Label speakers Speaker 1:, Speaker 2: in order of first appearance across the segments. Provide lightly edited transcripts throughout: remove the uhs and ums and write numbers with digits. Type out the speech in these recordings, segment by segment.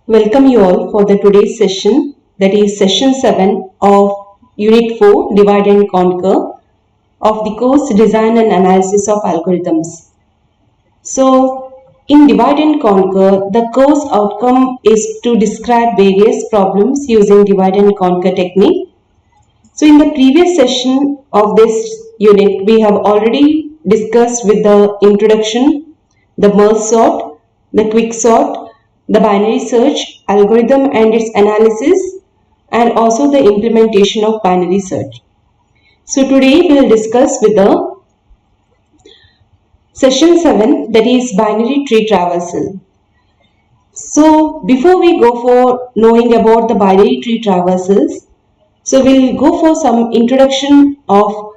Speaker 1: Welcome you all for the today's session, that is session 7 of Unit 4 Divide and Conquer of the course Design and Analysis of Algorithms. So in Divide and Conquer, the course outcome is to describe various problems using divide and conquer technique. So in the previous session of this unit, we have already discussed with the introduction, the merge sort, the quick sort, the binary search algorithm and its analysis, and also the implementation of binary search. So today we will discuss with the session 7, that is binary tree traversal. So before we go for knowing about the binary tree traversals, so we'll go for some introduction of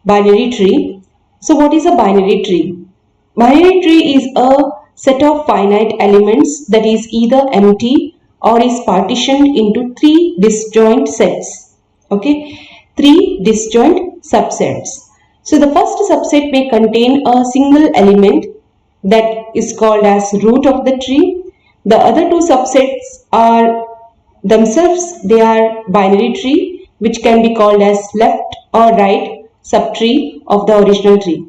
Speaker 1: binary tree. So what is a binary tree? Binary tree is a set of finite elements that is either empty or is partitioned into three disjoint sets. Okay, three disjoint subsets. So the first subset may contain a single element that is called as root of the tree. The other two subsets are themselves, they are binary tree, which can be called as left or right subtree of the original tree.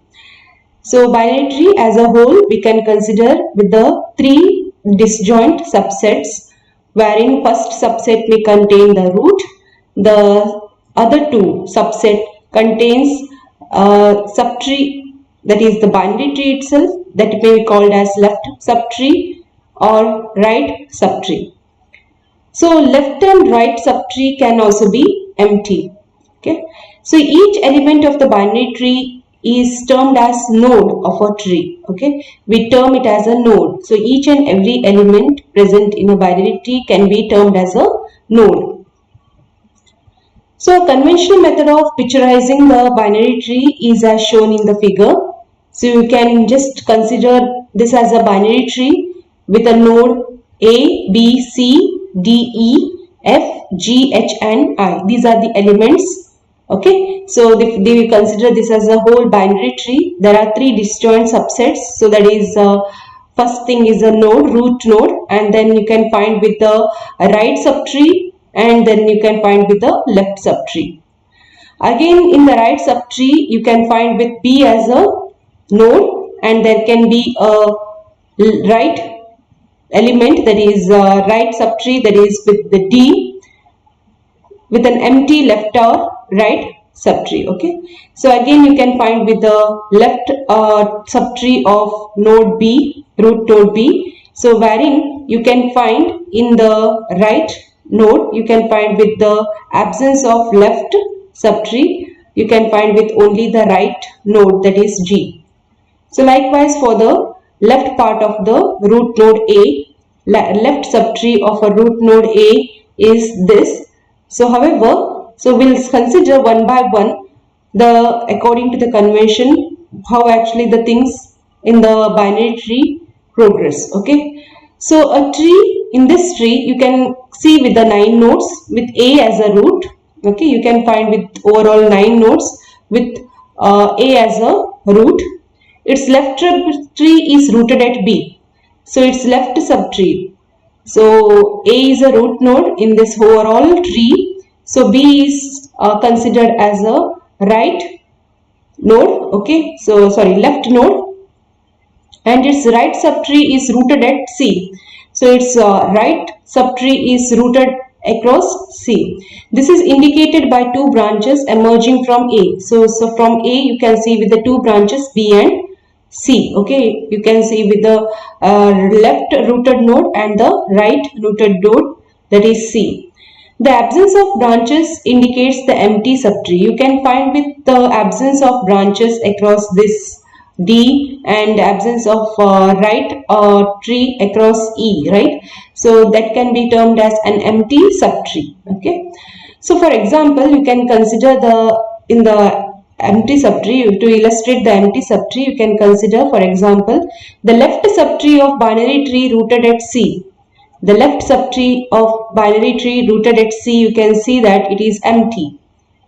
Speaker 1: So binary tree as a whole we can consider with the three disjoint subsets, wherein first subset may contain the root, the other two subset contains subtree, that is the binary tree itself, that may be called as left subtree or right subtree. So left and right subtree can also be empty. Okay, so each element of the binary tree is termed as node of a tree. Okay, we term it as a node. So each and every element present in a binary tree can be termed as a node. So a conventional method of picturizing the binary tree is as shown in the figure. So you can just consider this as a binary tree with a node A, B, C, D, E, F, G, H and I. These are the elements. Okay, so they will consider this as a whole binary tree. There are three disjoint subsets. So that is first thing is a node, root node, and then you can find with the right subtree, and then you can find with the left subtree. Again in the right subtree you can find with B as a node, and there can be a right element, that is right subtree, that is with the D, with an empty left or right subtree. Okay, so again you can find with the left subtree of node B, root node B. So wherein you can find in the right node, you can find with the absence of left subtree, you can find with only the right node, that is G. So likewise for the left part of the root node A, left subtree of a root node A is this. So however, so we'll consider one by one the according to the convention how actually the things in the binary tree progress. Okay, so a tree, in this tree you can see with the 9 nodes with A as a root. Okay, you can find with overall 9 nodes with A as a root. Its left tree is rooted at B, so its left subtree. So A is a root node in this overall tree. So B is considered as a right node. Okay, so sorry, left node, and its right subtree is rooted at C. So its right subtree is rooted across C. This is indicated by two branches emerging from A. So from A you can see with the two branches B and C. Okay, you can see with the left rooted node and the right rooted node, that is C. The absence of branches indicates the empty subtree. You can find with the absence of branches across this D and absence of right tree across E, right? So that can be termed as an empty subtree. Okay, so for example you can consider in the empty subtree, to illustrate the empty subtree you can consider, for example, the left subtree of binary tree rooted at C. The left subtree of binary tree rooted at C, you can see that it is empty.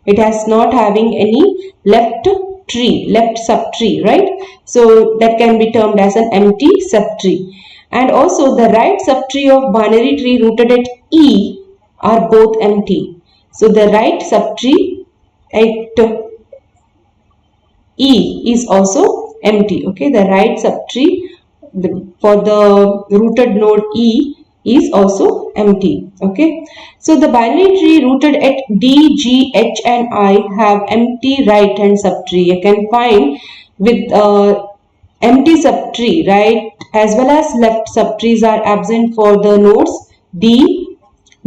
Speaker 1: It has not having any left tree, left subtree, right? So that can be termed as an empty subtree. and also the right subtree of binary tree rooted at E are both empty. So the right subtree at E is also empty. Okay, the right subtree for the rooted node E is also empty. Okay, so the binary tree rooted at D, G, H and I have empty right hand subtree. You can find with empty subtree, right, as well as left subtrees are absent for the nodes D,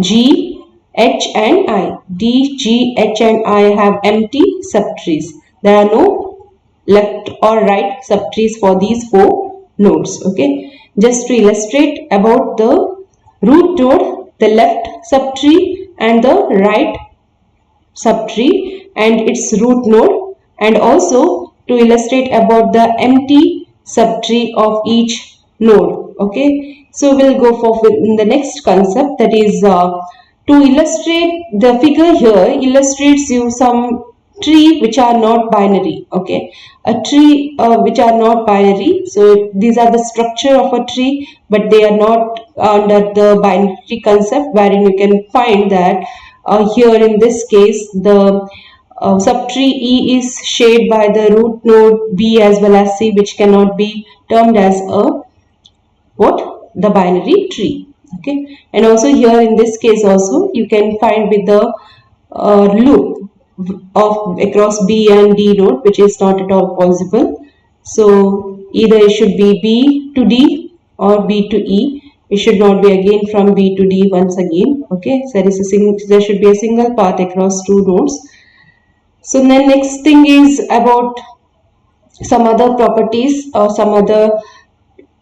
Speaker 1: G, H and I. D, G, H and I have empty subtrees. There are no left or right subtrees for these four nodes. Okay, just to illustrate about the root node, the left subtree and the right subtree and its root node, and also to illustrate about the empty subtree of each node. Okay, so we'll go for the next concept, that is to illustrate the figure here illustrates you some tree which are not binary. Okay, a tree which are not binary, so these are the structure of a tree but they are not under the binary concept, wherein you can find that here in this case the subtree E is shared by the root node B as well as C, which cannot be termed as a what? The binary tree. Okay, and also here in this case also you can find with the loop of across B and D node, which is not at all possible. So either it should be B to D or B to E. It should not be again from B to D once again. Okay, so there should be a single path across two nodes. So then next thing is about some other properties or some other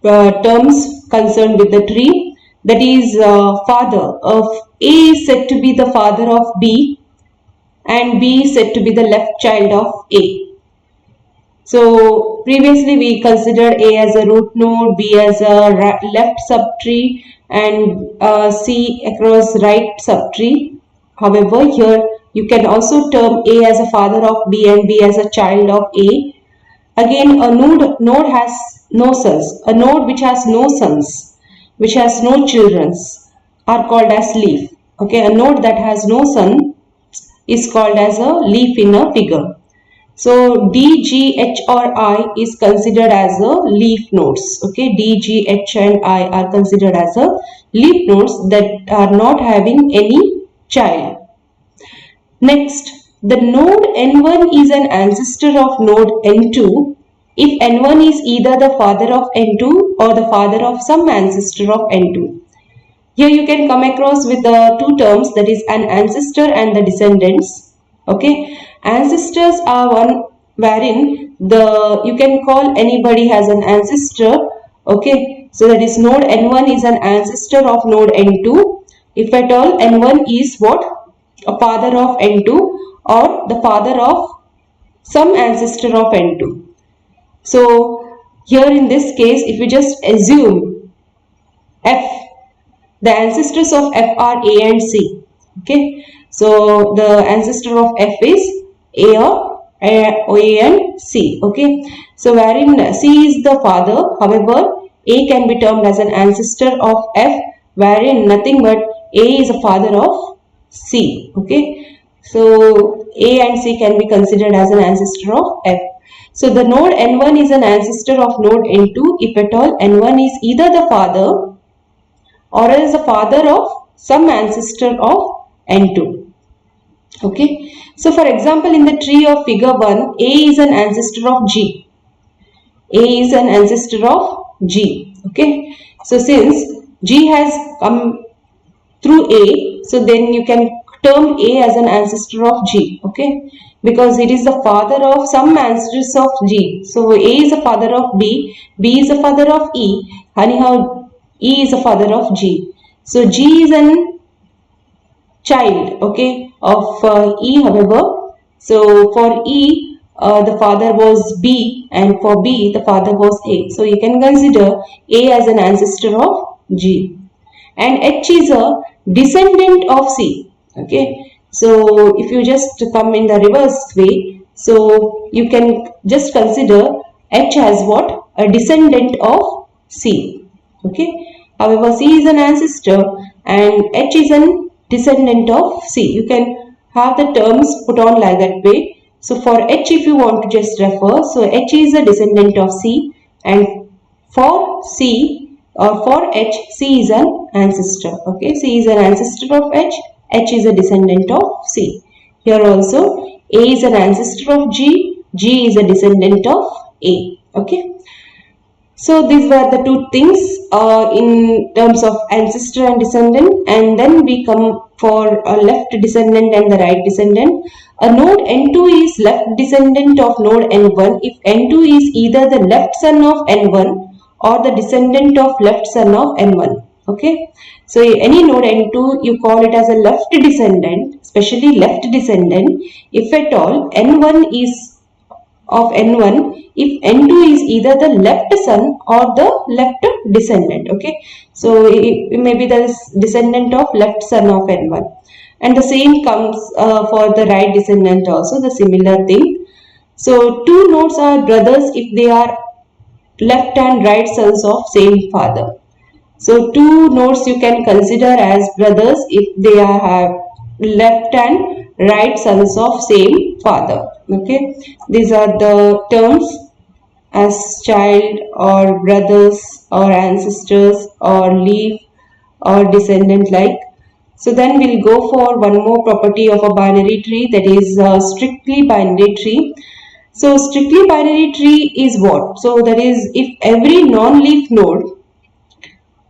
Speaker 1: terms concerned with the tree. That is father of A is said to be the father of B and B is said to be the left child of A. So previously we considered A as a root node, B as a left subtree and C across right subtree. However, here you can also term A as a father of B and B as a child of A. Again, a node has no sons. A node which has no sons, which has no children, are called as leaf. Okay, a node that has no son is called as a leaf in a figure. So D, G, H or I is considered as a leaf nodes. Okay, D, G, H and I are considered as a leaf nodes that are not having any child. Next, the node N1 is an ancestor of node N2 if N1 is either the father of N2 or the father of some ancestor of N2. Here you can come across with the two terms, that is an ancestor and the descendants. Okay, ancestors are one wherein you can call anybody as an ancestor. Okay, so that is node N1 is an ancestor of node N2 if at all N1 is what? A father of N2 or the father of some ancestor of N2. So here in this case, if you just assume F, the ancestors of F are A and C. Okay, so the ancestor of F is A and C. Okay, so wherein C is the father, however A can be termed as an ancestor of F, wherein nothing but A is a father of C. Okay, so A and C can be considered as an ancestor of F. So the node N1 is an ancestor of node N2 if at all N1 is either the father or else the father of some ancestor of N2. Okay, so for example in the tree of figure 1, A is an ancestor of G. A is an ancestor of G. Okay, so since G has come through A, so then you can term A as an ancestor of G. Okay, because it is the father of some ancestors of G. So A is the father of B, B is the father of E, anyhow E is the father of G. So G is an child, okay, of E. However, so for E the father was B and for B the father was A. So you can consider A as an ancestor of G. And H is a descendant of C. Okay, so if you just come in the reverse way, so you can just consider H as what? A descendant of C. Okay. However, C is an ancestor and H is a descendant of C. You can have the terms put on like that way. So for H, if you want to just refer, so H is a descendant of C, and for C or for H, C is an ancestor. Okay, C is an ancestor of H is a descendant of C. Here also A is an ancestor of G is a descendant of A. Okay. So these were the two things in terms of ancestor and descendant, and then we come for a left descendant and the right descendant. A node N2 is left descendant of node N1 if N2 is either the left son of N1 or the descendant of left son of N1. Okay, so any node N2 you call it as a left descendant, especially left descendant, if at all N1 is of N1 if N2 is either the left son or the left descendant. Okay, so it may be the descendant of left son of N1, and the same comes for the right descendant also, the similar thing. So two nodes are brothers if they are left and right sons of same father. So two nodes you can consider as brothers if they have left and right sons of same father. Okay, these are the terms as child or brothers or ancestors or leaf or descendant like. So then we'll go for one more property of a binary tree, that is strictly binary tree. So strictly binary tree is what? So that is if every non-leaf node,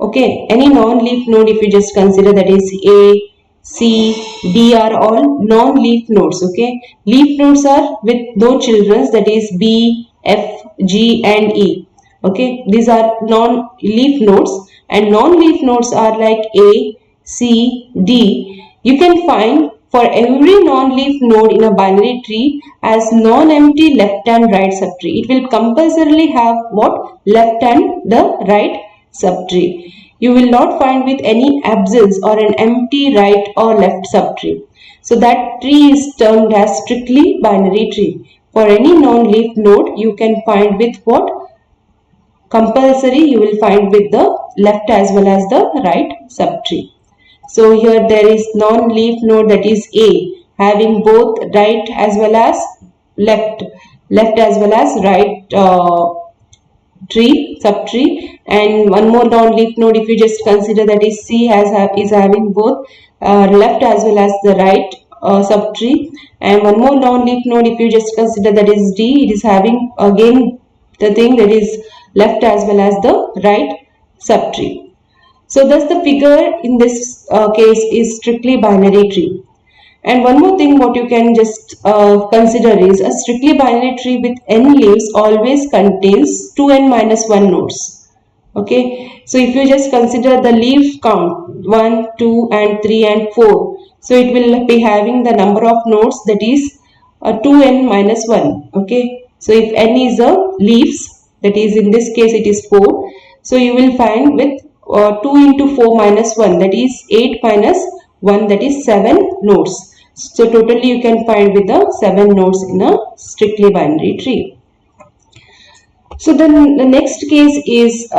Speaker 1: okay, any non-leaf node if you just consider, that is A, C, D are all non-leaf nodes. Okay, leaf nodes are with no children, that is B, F, G and E. Okay, these are non-leaf nodes, and non-leaf nodes are like A, C, D. You can find for every non-leaf node in a binary tree as non-empty left and right subtree. It will compulsorily have what? Left and the right subtree. You will not find with any absence or an empty right or left subtree. So that tree is termed as strictly binary tree. For any non-leaf node you can find with what? Compulsory you will find with the left as well as the right subtree. So here there is non-leaf node, that is A, having both right as well as left as well as right subtree, and one more non-leaf node if you just consider, that is C, is having both left as well as the right subtree, and one more non-leaf node if you just consider, that is D, it is having again the thing, that is left as well as the right subtree. So thus the figure in this case is strictly binary tree. And one more thing what you can just consider is a strictly binary tree with n leaves always contains 2n minus 1 nodes. Okay, so if you just consider the leaf count 1, 2 and 3 and 4, so it will be having the number of nodes, that is 2n minus 1. Okay, so if n is the leaves, that is in this case it is 4, so you will find with 2 into 4 minus 1, that is 8 minus 1, that is 7 nodes. So totally you can find with the 7 nodes in a strictly binary tree. So then the next case is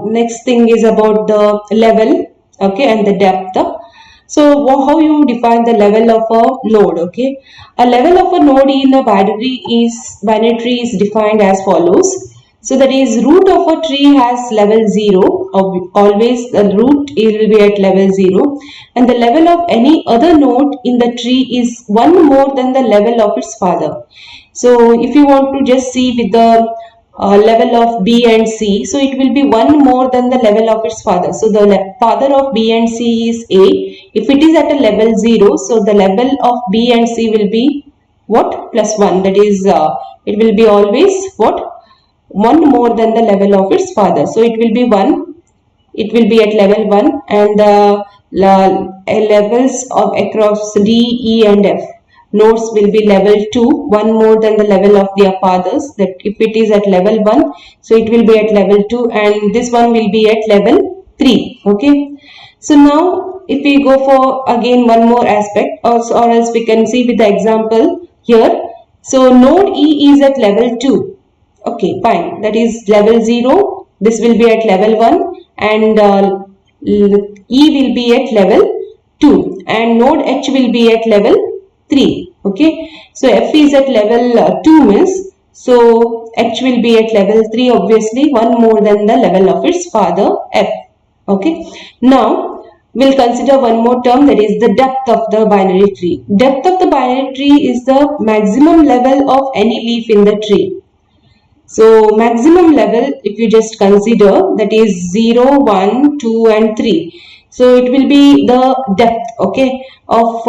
Speaker 1: next thing is about the level, okay, and the depth. So how you define the level of a node? Okay, a level of a node in a binary tree is defined as follows. So that is root of a tree has level 0, always the root will be at level 0, and the level of any other node in the tree is one more than the level of its father. So if you want to just see with the level of B and C, so it will be one more than the level of its father. So the father of B and C is A. If it is at a level 0, so the level of B and C will be what? Plus 1, that is it will be always what? 1 more than the level of its father. So it will be 1, it will be at level 1, and the levels of across D, E and F nodes will be level 2, 1 more than the level of their fathers. That if it is at level 1, so it will be at level 2, and this one will be at level 3. Okay, so now if we go for again one more aspect, or else we can see with the example here. So node E is at level 2. Okay, fine, that is level 0, This will be at level 1 and E will be at level 2 and node H will be at level 3. Okay, so F is at level 2 means, so H will be at level 3, obviously one more than the level of its father F. Okay, now we'll consider one more term, that is the depth of the binary tree. Depth of the binary tree is the maximum level of any leaf in the tree. So maximum level, if you just consider, that is 0, 1, 2 and 3. So it will be the depth, okay, of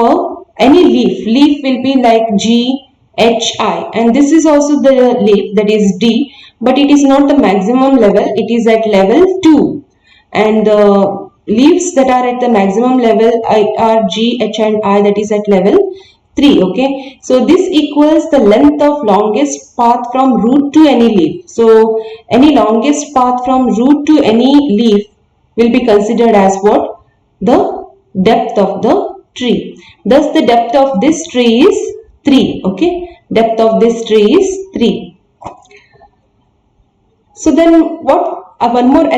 Speaker 1: any leaf. Leaf will be like G, H, I, and this is also the leaf, that is D, but it is not the maximum level, it is at level 2. And the leaves that are at the maximum level are G, H and I, that is at level 3. Okay, so this equals the length of longest path from root to any leaf. So any longest path from root to any leaf will be considered as what? The depth of the tree. Thus the depth of this tree is 3. Okay, depth of this tree is 3. So then what? One more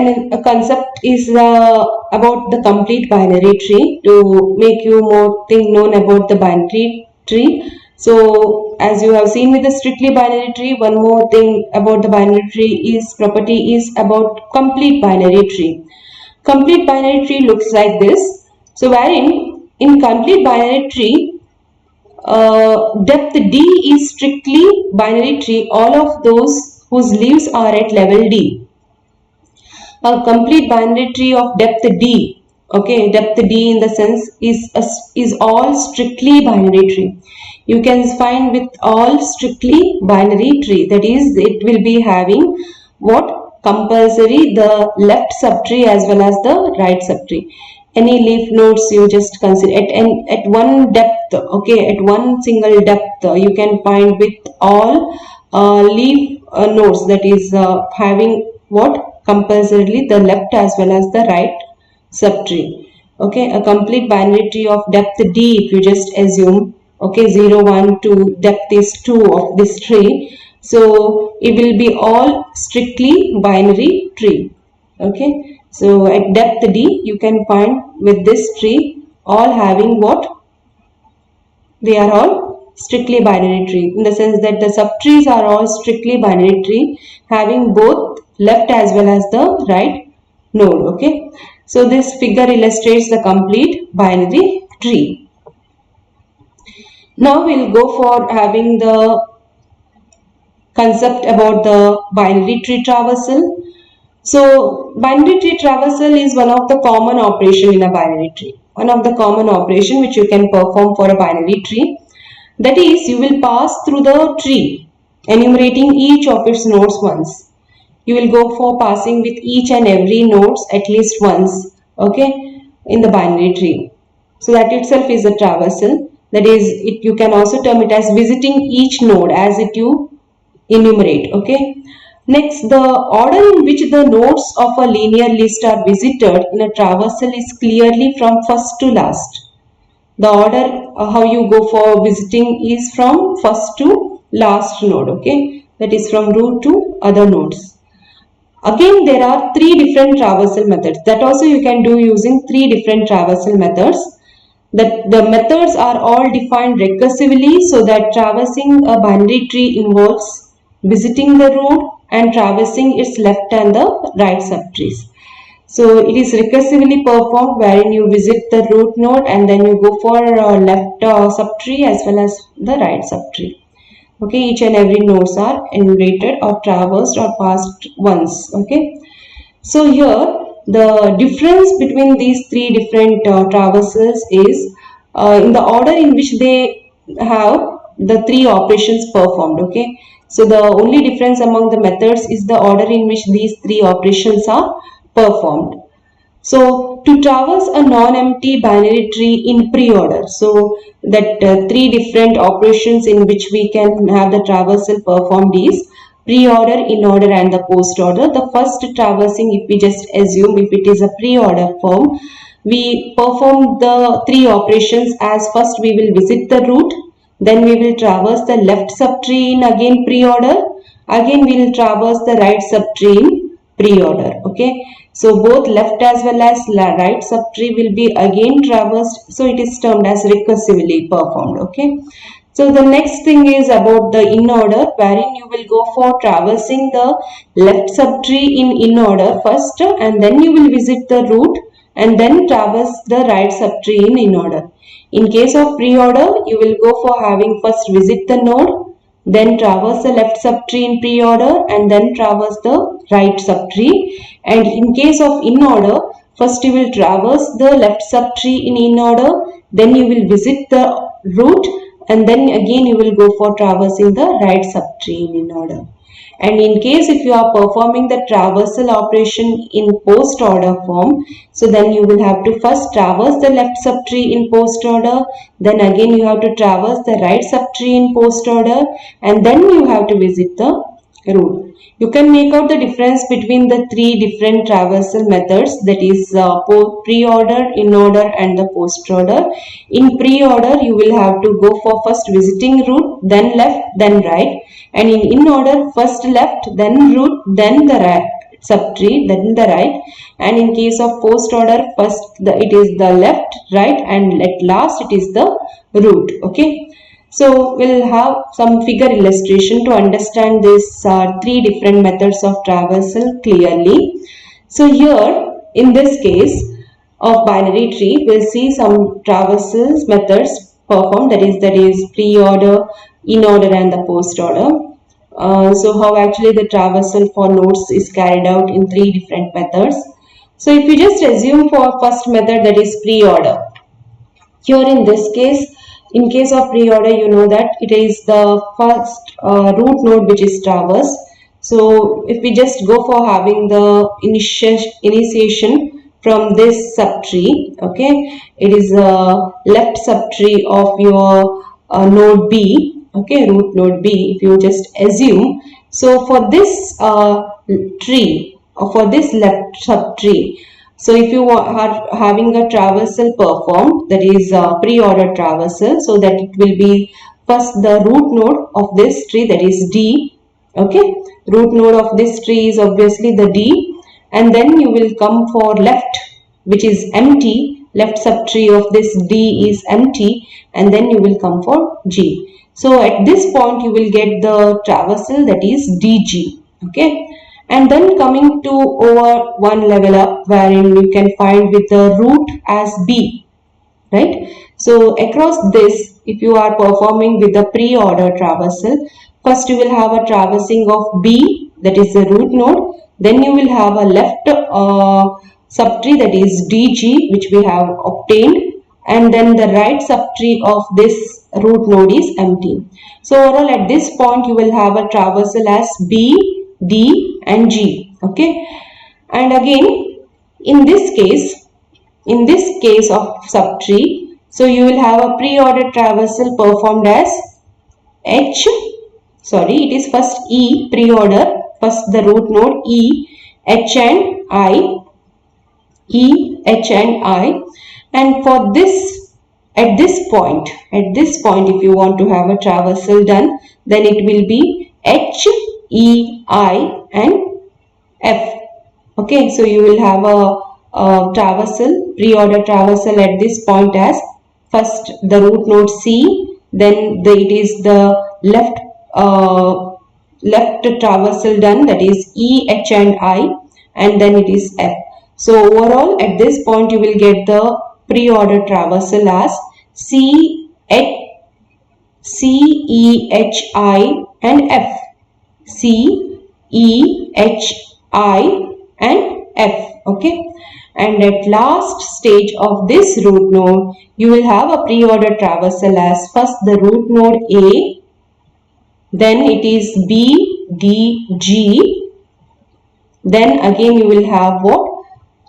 Speaker 1: concept is about the complete binary tree, to make you more thing known about the binary tree. So as you have seen with the strictly binary tree, one more thing about the binary tree is property is about complete binary tree. Complete binary tree looks like this. So wherein in complete binary tree, depth D is strictly binary tree, all of those whose leaves are at level D. A complete binary tree of depth D, okay, depth D in the sense is all strictly binary tree. You can find with all strictly binary tree, that is, it will be having what? Compulsory the left subtree as well as the right subtree. Any leaf nodes you just consider at one depth, okay, at one single depth, you can find with all leaf nodes, that is having what? Compulsorily the left as well as the right subtree. Okay, a complete binary tree of depth D, if you just assume, okay, 0, 1, 2, depth is 2 of this tree. So it will be all strictly binary tree. Okay, so at depth D you can find with this tree all having what? They are all strictly binary tree, in the sense that the subtrees are all strictly binary tree, having both left as well as the right node. Okay, so this figure illustrates the complete binary tree. Now we'll go for having the concept about the binary tree traversal. So binary tree traversal is one of the common operation in a binary tree. One of the common operation which you can perform for a binary tree. That is, you will pass through the tree, enumerating each of its nodes once. You will go for passing with each and every nodes at least once, okay, in the binary tree. So that itself is a traversal. That is, you can also term it as visiting each node as it you enumerate. Okay. Next, the order in which the nodes of a linear list are visited in a traversal is clearly from first to last. The order how you go for visiting is from first to last node. Okay, that is from root to other nodes. Again, there are 3 different traversal methods. That also you can do using 3 different traversal methods. That the methods are all defined recursively, so that traversing a binary tree involves visiting the root and traversing its left and the right subtrees. So it is recursively performed, wherein you visit the root node and then you go for left subtree as well as the right subtree. Okay, each and every nodes are enumerated or traversed or passed once. Okay, so here the difference between these 3 different traversals is in the order in which they have the 3 operations performed. Okay, so the only difference among the methods is the order in which these 3 operations are performed. So to traverse a non-empty binary tree in pre-order, so that 3 different operations in which we can have the traversal performed is pre-order, in-order and the post-order. The first traversing, if we just assume if it is a pre-order form, we perform the 3 operations as first we will visit the root, then we will traverse the left subtree in again pre-order, again we will traverse the right subtree in pre-order. Okay, so both left as well as right subtree will be again traversed, so it is termed as recursively performed. Okay, so the next thing is about the in order, wherein you will go for traversing the left subtree in order first, and then you will visit the root and then traverse the right subtree in order. In case of pre-order, you will go for having first visit the node, then traverse the left subtree in pre-order and then traverse the right subtree. And in case of in order, first you will traverse the left subtree in order, then you will visit the root, and then again you will go for traversing the right subtree in order. And in case if you are performing the traversal operation in post order form, so then you will have to first traverse the left subtree in post order, then again you have to traverse the right subtree in post order, and then you have to visit the root. You can make out the difference between the three different traversal methods, that is pre-order, in order and the post order. In pre-order, you will have to go for first visiting root, then left, then right. And in order, first left, then root, then the right subtree, then the right. And in case of post order, first it is the left, right, and at last it is the root. Okay. So we'll have some figure illustration to understand these three different methods of traversal clearly. So here in this case of binary tree, we'll see some traversal methods performed, that is pre-order, in order and the post order. So how actually the traversal for nodes is carried out in three different methods. So if you just assume for first method, that is pre-order. Here in this case, in case of pre-order, you know that it is the first root node which is traversed. So if we just go for having the initiation from this subtree, okay, it is a left subtree of your node B, okay, root node B, if you just assume. So for this tree, or for this left subtree, so if you are having a traversal performed, that is pre-order traversal, so that it will be first the root node of this tree, that is D. Okay, root node of this tree is obviously the D, and then you will come for left, which is empty. Left subtree of this D is empty, and then you will come for G. So at this point you will get the traversal, that is DG. Okay. And then coming to over one level up, wherein you can find with the root as B, right? So across this, if you are performing with the pre-order traversal, first you will have a traversing of B, that is the root node. Then you will have a left subtree, that is DG, which we have obtained. And then the right subtree of this root node is empty. So overall at this point you will have a traversal as B, D and G. Okay, and again in this case of subtree, so you will have a pre-order traversal performed as H, sorry, it is first E, pre-order, first the root node E, H and I, E, H and I, and for this, at this point if you want to have a traversal done, then it will be H, E, I and F. Okay, so you will have a traversal, pre-order traversal at this point as first the root node C, then it is the left traversal done, that is E, H and I, and then it is F. So overall at this point you will get the pre-order traversal as C, E, H, I and F. C, E, H, I and F. Okay, and at last stage of this root node, you will have a pre-order traversal as first the root node A, then it is B, D, G, then again you will have what?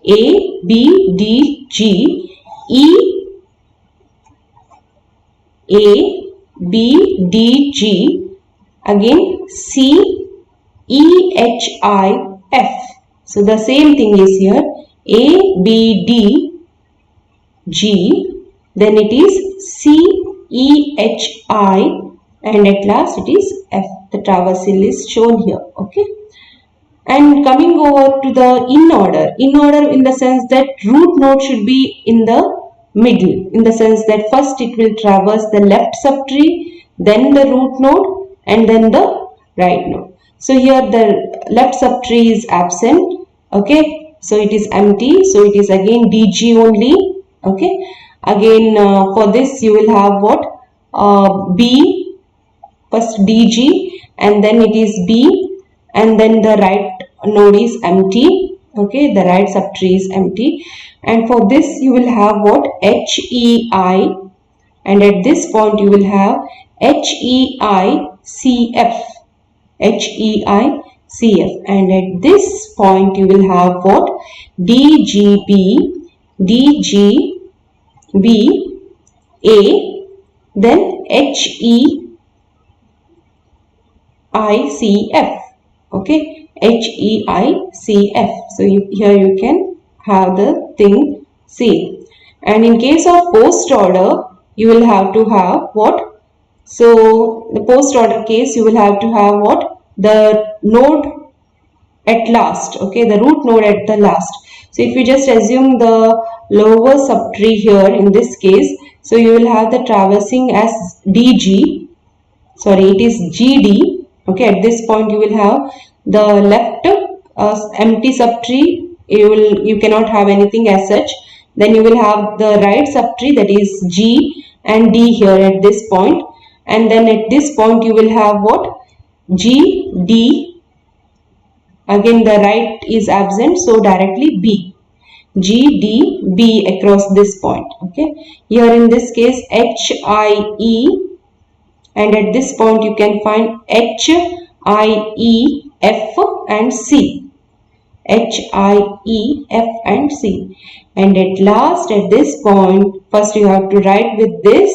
Speaker 1: A, B, D, G, E, A, B, D, G, again C, E, H, I, F. So the same thing is here, A, B, D, G, then it is C, E, H, I, and at last it is F. The traversal is shown here. Okay. And coming over to the in order in the sense that root node should be in the middle, in the sense that first it will traverse the left subtree, then the root node, and then the right node. So here the left subtree is absent, okay, so it is empty, so it is again DG only, okay. Again for this you will have what, B, first DG, and then it is B, and then the right node is empty, okay, the right subtree is empty, and for this you will have what, HEI, and at this point you will have HEICF, HEICF, and at this point you will have what, DGB, DGBA, then HEICF, okay, HEICF. So here you can have the thing same. And in case of post order, you will have to have what? So the post order case, you will have to have what? The node at last, okay, the root node at the last. So if you just assume the lower subtree here in this case, so you will have the traversing as DG, sorry, it is GD, okay. At this point you will have the left empty subtree, you cannot have anything as such. Then you will have the right subtree, that is G and D here at this point, and then at this point you will have what, G, D, again the right is absent, so directly B, G, D, B across this point, okay. Here in this case H, I, E, and at this point you can find H, I, E, F and C, H, I, E, F and C, and at last at this point first you have to write with this,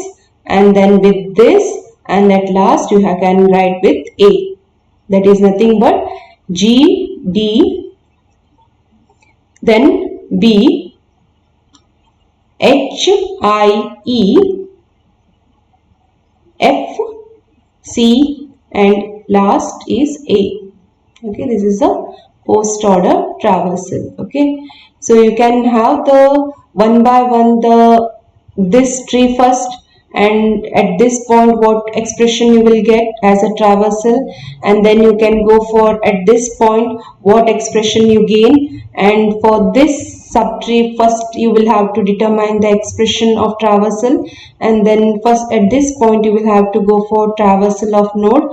Speaker 1: and then with this, and at last you can write with A, that is nothing but G, D, then B, H, I, E, F, C, and last is A, okay. This is a post order traversal, okay. So you can have the one by one this tree first, and at this point what expression you will get as a traversal, and then you can go for at this point what expression you gain, and for this subtree first you will have to determine the expression of traversal, and then first at this point you will have to go for traversal of node,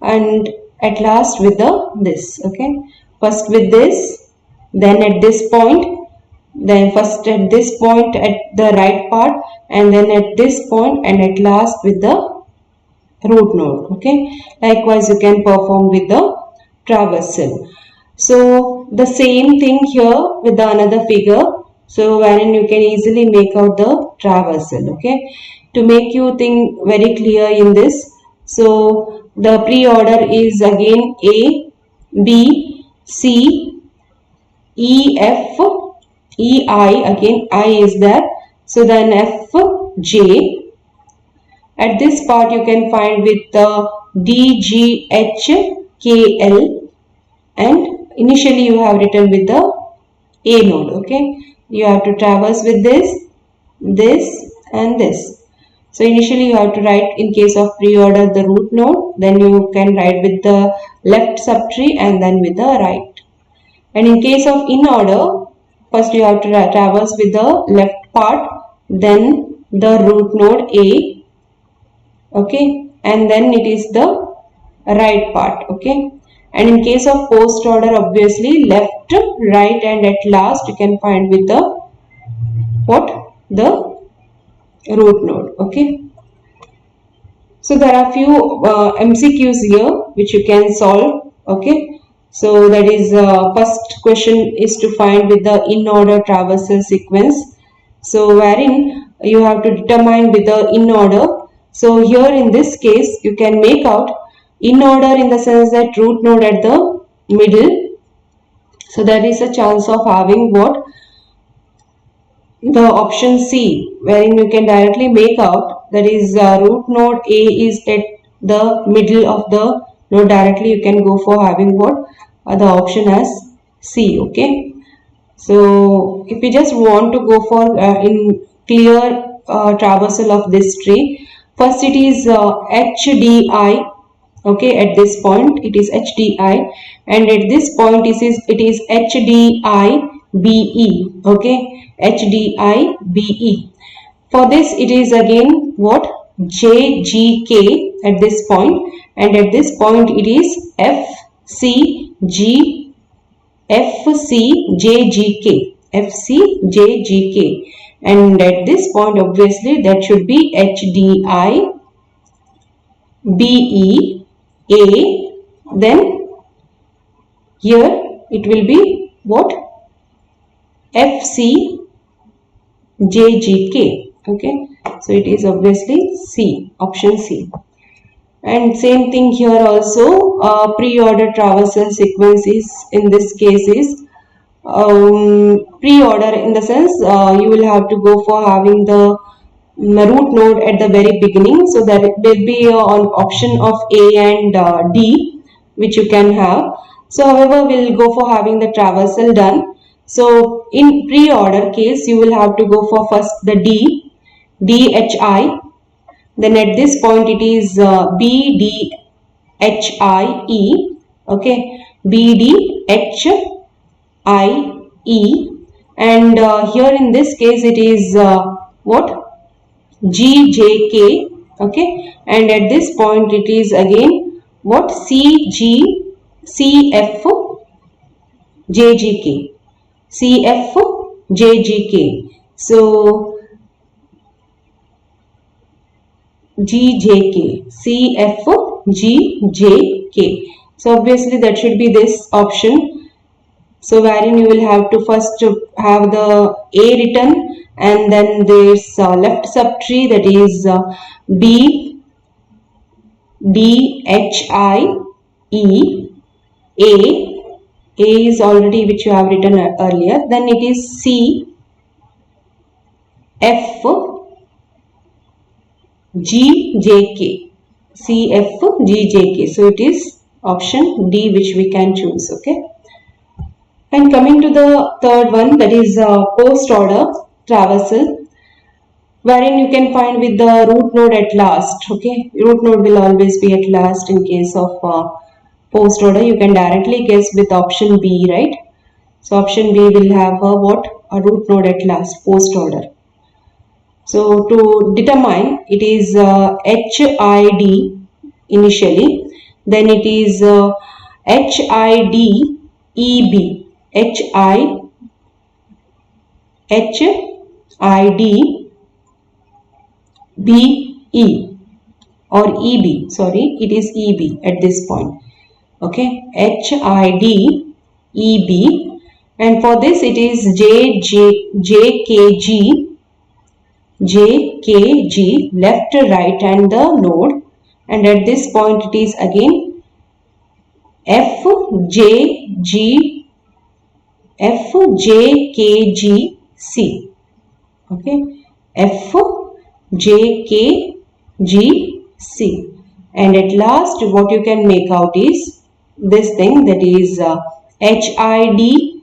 Speaker 1: and at last with this, okay. First with this, then at this point, then first at this point at the right part, and then at this point, and at last with the root node, okay. Likewise you can perform with the traversal. So the same thing here with the another figure, so wherein you can easily make out the traversal, okay. To make you think very clear in this, so the pre-order is again A, B, C, E, F, E, I, again I is there, so then F, J. At this part you can find with the D, G, H, K, L, and initially you have written with the A node, okay. You have to traverse with this, this and this. So initially you have to write, in case of pre-order, the root node, then you can write with the left subtree and then with the right. And in case of in order, first you have to traverse with the left part, then the root node A, okay, and then it is the right part, okay. And in case of post order, obviously left, right, and at last you can find with the what, the root node, okay. So there are few MCQs here which you can solve, okay. So that is first question is to find with the in order traversal sequence, so wherein you have to determine with the in order. So here in this case you can make out in order in the sense that root node at the middle, so there is a chance of having what, the option C, wherein you can directly make out, that is root node A is at the middle of the node, directly you can go for having what, the option as C. Okay, so if we just want to go for in clear traversal of this tree, first it is HDI. Okay, at this point it is HDI, and at this point it is HDIBE. Okay, HDIBE. For this it is again what, JGK at this point, and at this point it is FCJGK, and at this point obviously that should be HDIBE. Then here it will be what, FCJGK. Okay, so it is obviously C, option C. And same thing here also, pre-order traversal sequence is, in this case is pre-order, in the sense you will have to go for having the root node at the very beginning, so that it will be on option of A and D, which you can have. So however, we'll go for having the traversal done. So in pre-order case, you will have to go for first the DHI, then at this point it is BDHIE. Okay, BDHIE, and here in this case it is what, GJK. Okay, and at this point it is again what, CFJGK. So GJK, CFGJK. So obviously that should be this option. So wherein you will have to first have the A written, and then there's left subtree, that is BDHIE. A is already which you have written earlier. Then it is CFGJK. So it is option D which we can choose. Okay. And coming to the third one, that is post order traversal, wherein you can find with the root node at last. Okay, root node will always be at last in case of post order. You can directly guess with option B, right? So option B will have a what, a root node at last, post order. So to determine, it is HID initially, then it is HIDEB, HIDBE or EB, sorry, it is EB at this point. Okay, HIDEB, and for this it is JKG, left, right and the node, and at this point it is again FJKGC. Okay, FJKGC, and at last what you can make out is this thing, that is HIDEB,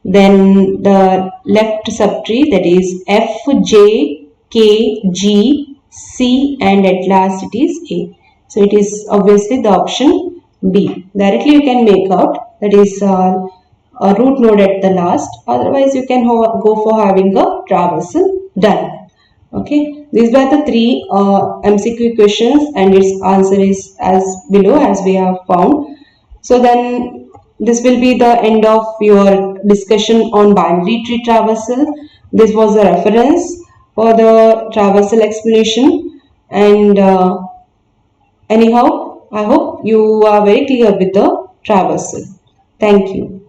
Speaker 1: then the left subtree, that is FJKGC, and at last it is A. So it is obviously the option B. Directly you can make out, that is a root node at the last. Otherwise you can go for having a traversal done. Okay, these were the three MCQ questions, and its answer is as below as we have found. So then this will be the end of your discussion on binary tree traversal. This was a reference for the traversal explanation, and anyhow, I hope you are very clear with the traversal. Thank you.